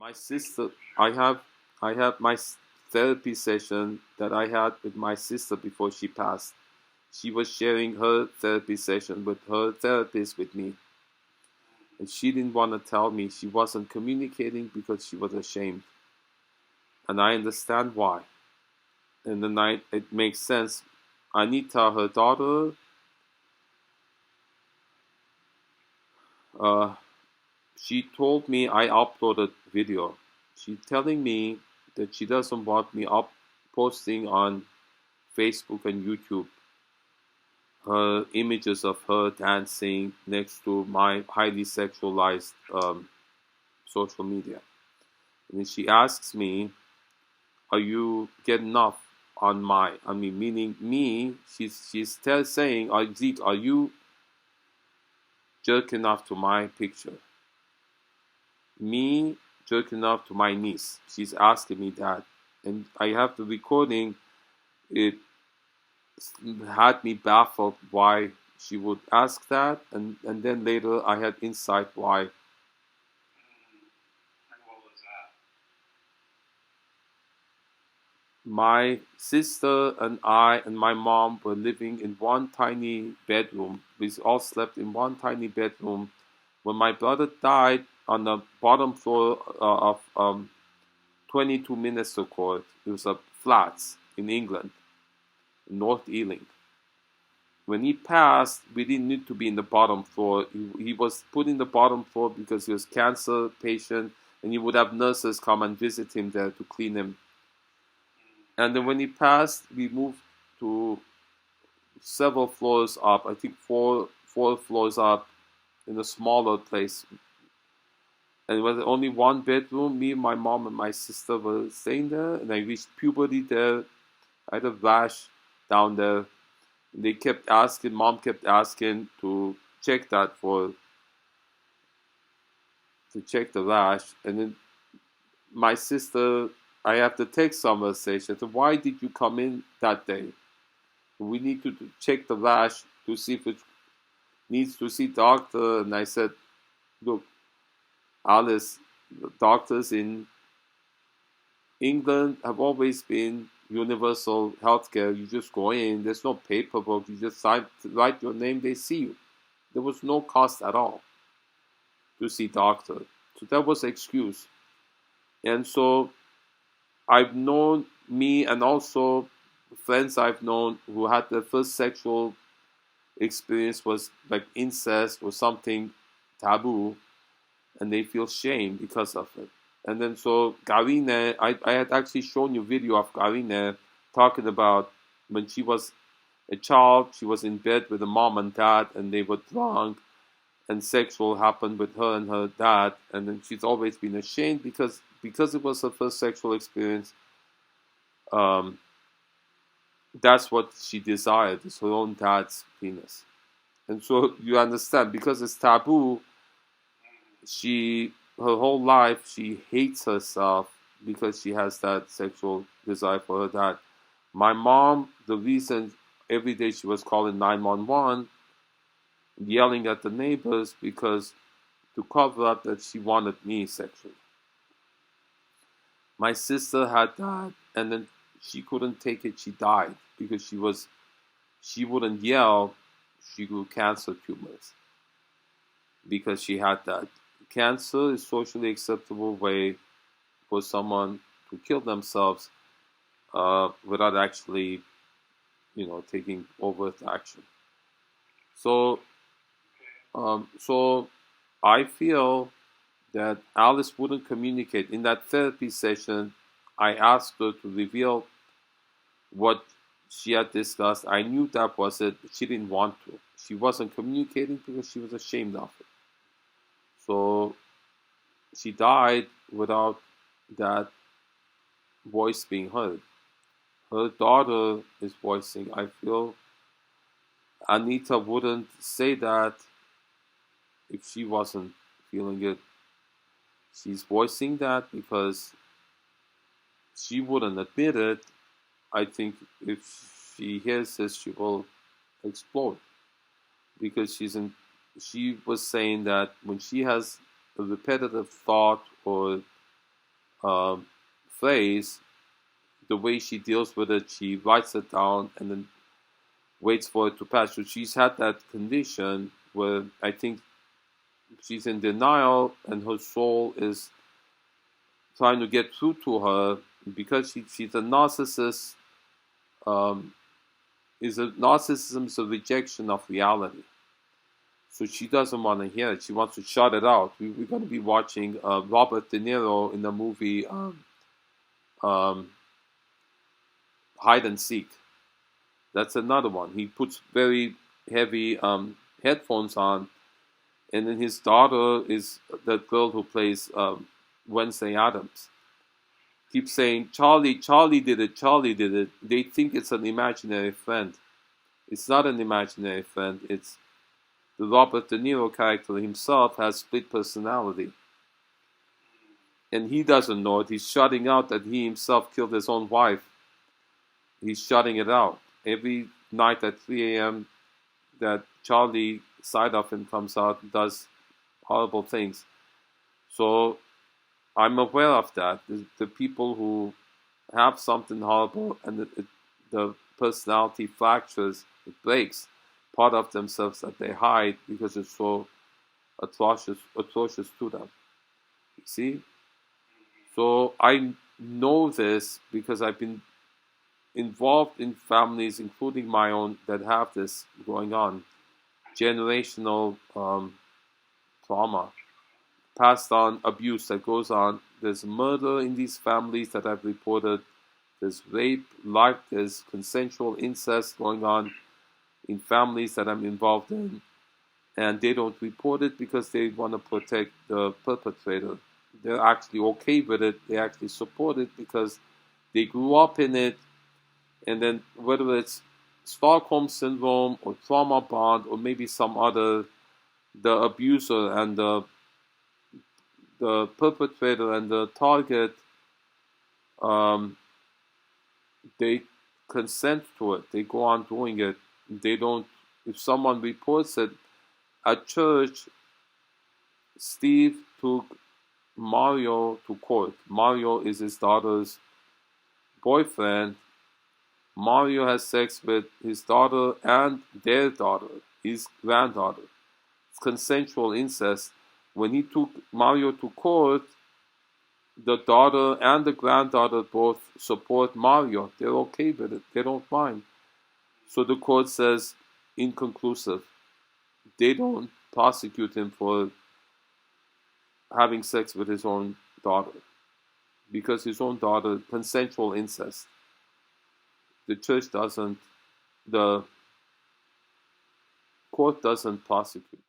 My sister, I have my therapy session that I had with my sister before she passed. She was sharing her therapy session with her therapist with me, and she didn't want to tell me. She wasn't communicating because she was ashamed, and I understand why. In the night, it makes sense. Anita, her daughter, uh, she told me I uploaded video. She's telling me that she doesn't want me up posting on Facebook and YouTube her images of her dancing next to my highly sexualized social media. And then she asks me, "Are you getting off on my?" I mean, meaning me. She's saying, Zeke, are you jerking off to my picture? Me jerking off to my niece. She's asking me that, and I have the recording. It had me baffled why she would ask that, and then later I had insight why. My sister and I and my mom were living in one tiny bedroom. We all slept in one tiny bedroom. When my brother died on the bottom floor of 22 Minster Court, it was a flats in England, North Ealing. When he passed, we didn't need to be in the bottom floor. He was put in the bottom floor because he was cancer patient, and he would have nurses come and visit him there to clean him. And then when he passed, we moved to several floors up. I think four floors up in a smaller place. And it was only one bedroom. Me, my mom, and my sister were staying there. And I reached puberty there. I had a rash down there. They kept asking, mom kept asking to check that for to check the rash. And then my sister, I have the text conversation. So why did you come in that day? We need to check the rash to see if it needs to see doctor. And I said, look, Alice, the doctors in England have always been universal healthcare. You just go in, there's no paperwork. You just write your name, they see you. There was no cost at all to see doctor. So that was the excuse. And so I've known me and also friends I've known who had their first sexual experience was like incest or something taboo, and they feel shame because of it. And then so Garine, I had actually shown you video of Garine talking about when she was a child, she was in bed with a mom and dad, and they were drunk, and sexual happened with her and her dad, and then she's always been ashamed because it was her first sexual experience. Um, that's what she desired, is her own dad's penis. And so you understand, because it's taboo, she her whole life she hates herself because she has that sexual desire for her dad. My mom, the reason every day she was calling 911, yelling at the neighbors because to cover up that she wanted me sexually. My sister had that, and then she couldn't take it. She died because she wouldn't yell. She grew cancer tumors because she had that. Cancer is socially acceptable way for someone to kill themselves without actually, taking overt action. So, so I feel that Alice wouldn't communicate. In that therapy session, I asked her to reveal what she had discussed. I knew that was it, but she didn't want to. She wasn't communicating because she was ashamed of it. So she died without that voice being heard. Her daughter is voicing. I feel Anita wouldn't say that if she wasn't feeling it. She's voicing that because she wouldn't admit it. I think if she hears this, she will explode because she was saying that when she has a repetitive thought or um, phrase, the way she deals with it, she writes it down and then waits for it to pass. So she's had that condition where I think she's in denial and her soul is trying to get through to her because she's a narcissist. Um, narcissism is a rejection of reality. So she doesn't want to hear it. She wants to shut it out. We're going to be watching Robert De Niro in the movie um, Hide and Seek. That's another one. He puts very heavy headphones on, and then his daughter is the girl who plays Wednesday Addams. Keeps saying, Charlie, Charlie did it, Charlie did it. They think it's an imaginary friend. It's not an imaginary friend. It's the Robert De Niro character himself has split personality. And he doesn't know it. He's shutting out that he himself killed his own wife. He's shutting it out. Every night at 3 a.m., that Charlie side of him comes out and does horrible things. So I'm aware of that. The people who have something horrible and the personality fractures, it breaks part of themselves that they hide because it's so atrocious to them. You see? So I know this because I've been involved in families, including my own, that have this going on. Generational trauma, passed on abuse that goes on. There's murder in these families that I've reported. There's rape, there's consensual incest going on in families that I'm involved in. And they don't report it because they want to protect the perpetrator. They're actually okay with it. They actually support it because they grew up in it. And then whether it's Stockholm Syndrome or trauma bond or maybe some other, the abuser and the perpetrator and the target, they consent to it. They go on doing it. They don't, if someone reports it, at church, Steve took Mario to court. Mario is his daughter's boyfriend. Mario has sex with his daughter and their daughter, his granddaughter. It's consensual incest. When he took Mario to court, the daughter and the granddaughter both support Mario. They're okay with it. They don't mind. So the court says inconclusive. They don't prosecute him for having sex with his own daughter because his own daughter, consensual incest. The church doesn't, the court doesn't prosecute.